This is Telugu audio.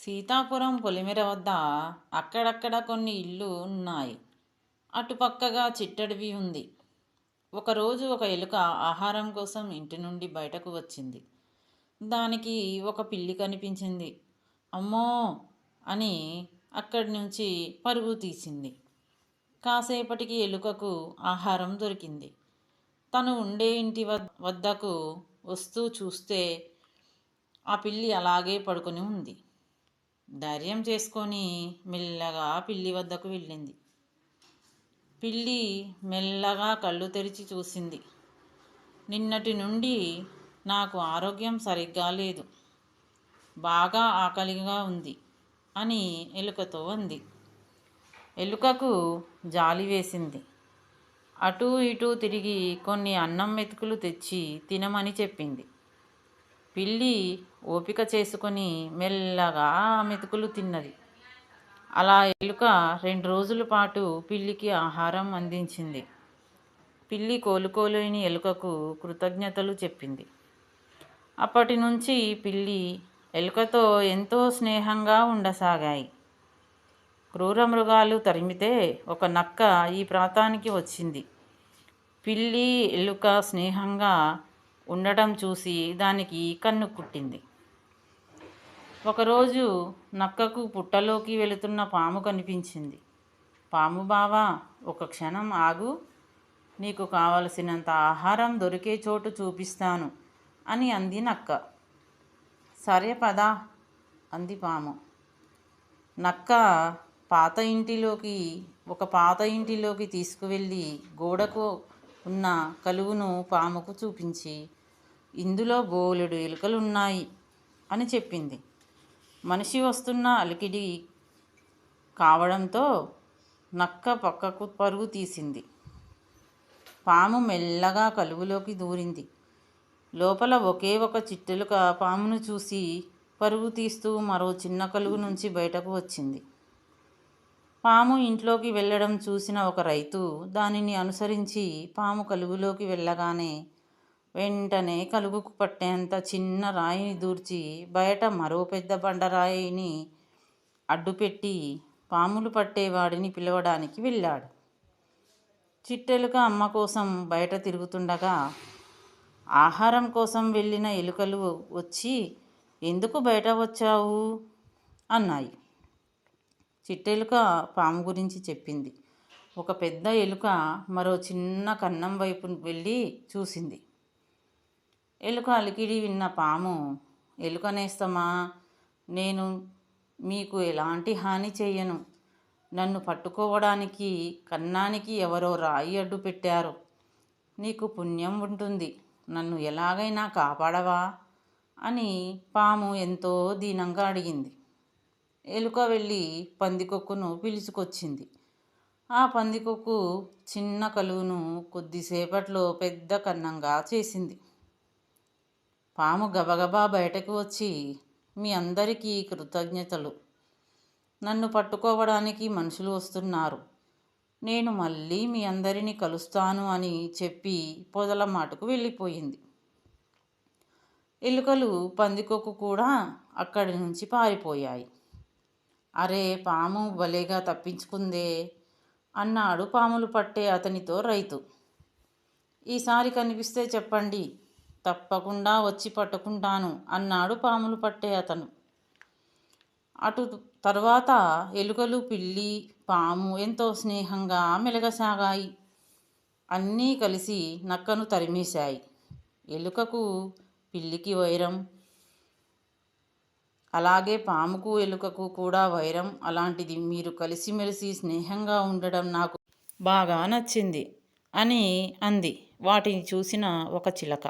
సీతాపురం పొలిమేర వద్ద అక్కడక్కడ కొన్ని ఇళ్ళు ఉన్నాయి. అటుపక్కగా చిట్టడివి ఉంది. ఒకరోజు ఒక ఎలుక ఆహారం కోసం ఇంటి నుండి బయటకు వచ్చింది. దానికి ఒక పిల్లి కనిపించింది. అమ్మో అని అక్కడి నుంచి పరుగు తీసింది. కాసేపటికి ఎలుకకు ఆహారం దొరికింది. తను ఉండే ఇంటి వద్దకు వస్తూ చూస్తే ఆ పిల్లి అలాగే పడుకొని ఉంది. ధైర్యం చేసుకొని మెల్లగా పిల్లి వద్దకు వెళ్ళింది. పిల్లి మెల్లగా కళ్ళు తెరిచి చూసింది. నిన్నటి నుండి నాకు ఆరోగ్యం సరిగ్గా లేదు, బాగా ఆకలిగా ఉంది అని ఎలుకతో అంది. ఎలుకకు జాలి వేసింది. అటూ ఇటూ తిరిగి కొన్ని అన్నం మెతుకులు తెచ్చి తినమని చెప్పింది. పిల్లి ఓపిక చేసుకొని మెల్లగా ఆ మెతుకులు తిన్నది. అలా ఎలుక 2 రోజుల పాటు పిల్లికి ఆహారం అందించింది. పిల్లి కోలుకోలేని ఎలుకకు కృతజ్ఞతలు చెప్పింది. అప్పటి నుంచి పిల్లి ఎలుకతో ఎంతో స్నేహంగా ఉండసాగాయి. క్రూర మృగాలు తరిమితే ఒక నక్క ఈ ప్రాంతానికి వచ్చింది. పిల్లి ఎలుక స్నేహంగా ఉండటం చూసి దానికి కన్ను కుట్టింది. ఒకరోజు నక్కకు పుట్టలోకి వెళుతున్న పాము కనిపించింది. పాము బావా, ఒక క్షణం ఆగు, నీకు కావలసినంత ఆహారం దొరికే చోటు చూపిస్తాను అని అంది నక్క. సరే పద అంది పాము. నక్క పాత ఇంటిలోకి తీసుకువెళ్ళి గోడకు ఉన్న కలుగును పాముకు చూపించి, ఇందులో బోలెడు ఎలుకలున్నాయి అని చెప్పింది. మనిషి వస్తున్న అలికిడి కావడంతో నక్క పక్కకు పరుగు తీసింది. పాము మెల్లగా కలుగులోకి దూరింది. లోపల ఒకే ఒక చిట్టెలుక పామును చూసి పరుగు తీస్తూ మరో చిన్న కలుగు నుంచి బయటకు వచ్చింది. పాము ఇంట్లోకి వెళ్ళడం చూసిన ఒక రైతు దానిని అనుసరించి పాము కలుగులోకి వెళ్ళగానే వెంటనే కలుగుకు పట్టేంత చిన్న రాయిని దూర్చి బయట మరో పెద్ద బండరాయిని అడ్డుపెట్టి పాములు పట్టేవాడిని పిలవడానికి వెళ్ళాడు. చిట్టెలుక అమ్మ కోసం బయట తిరుగుతుండగా ఆహారం కోసం వెళ్ళిన ఎలుకలు వచ్చి, ఎందుకు బయట వచ్చావు అన్నాయి. చిట్టెలుక పాము గురించి చెప్పింది. ఒక పెద్ద ఎలుక మరో చిన్న కన్నం వైపు వెళ్ళి చూసింది. ఎలుక అలికిడి విన్న పాము, ఎలుక నేస్తమా, నేను మీకు ఎలాంటి హాని చేయను. నన్ను పట్టుకోవడానికి కన్నానికి ఎవరో రాయి అడ్డు పెట్టారు. నీకు పుణ్యం ఉంటుంది, నన్ను ఎలాగైనా కాపాడవా అని పాము ఎంతో దీనంగా అడిగింది. ఎలుక వెళ్ళి పందికొక్కును పిలుచుకొచ్చింది. ఆ పందికొక్కు చిన్న కలుగును కొద్దిసేపట్లో పెద్ద కన్నంగా చేసింది. పాము గబగబా బయటకు వచ్చి, మీ అందరికీ కృతజ్ఞతలు. నన్ను పట్టుకోవడానికి మనుషులు వస్తున్నారు. నేను మళ్ళీ మీ అందరినీ కలుస్తాను అని చెప్పి పొదల మాటకు వెళ్ళిపోయింది. ఎలుకలు పందికొక్కు కూడా అక్కడి నుంచి పారిపోయాయి. అరే, పాము భలేగా తప్పించుకుందే అన్నాడు పాములు పట్టే అతనితో రైతు. ఈసారి కనిపిస్తే చెప్పండి, తప్పకుండా వచ్చి పట్టుకుంటాను అన్నాడు పాములు పట్టే అతను. అటు తర్వాత ఎలుకలు, పిల్లి, పాము ఎంతో స్నేహంగా మెలగసాగాయి. అన్నీ కలిసి నక్కను తరిమేశాయి. ఎలుకకు పిల్లికి వైరం, అలాగే పాముకు ఎలుకకు కూడా వైరం. అలాంటిది మీరు కలిసిమెలిసి స్నేహంగా ఉండడం నాకు బాగా నచ్చింది అని అంది వాటిని చూసిన ఒక చిలక.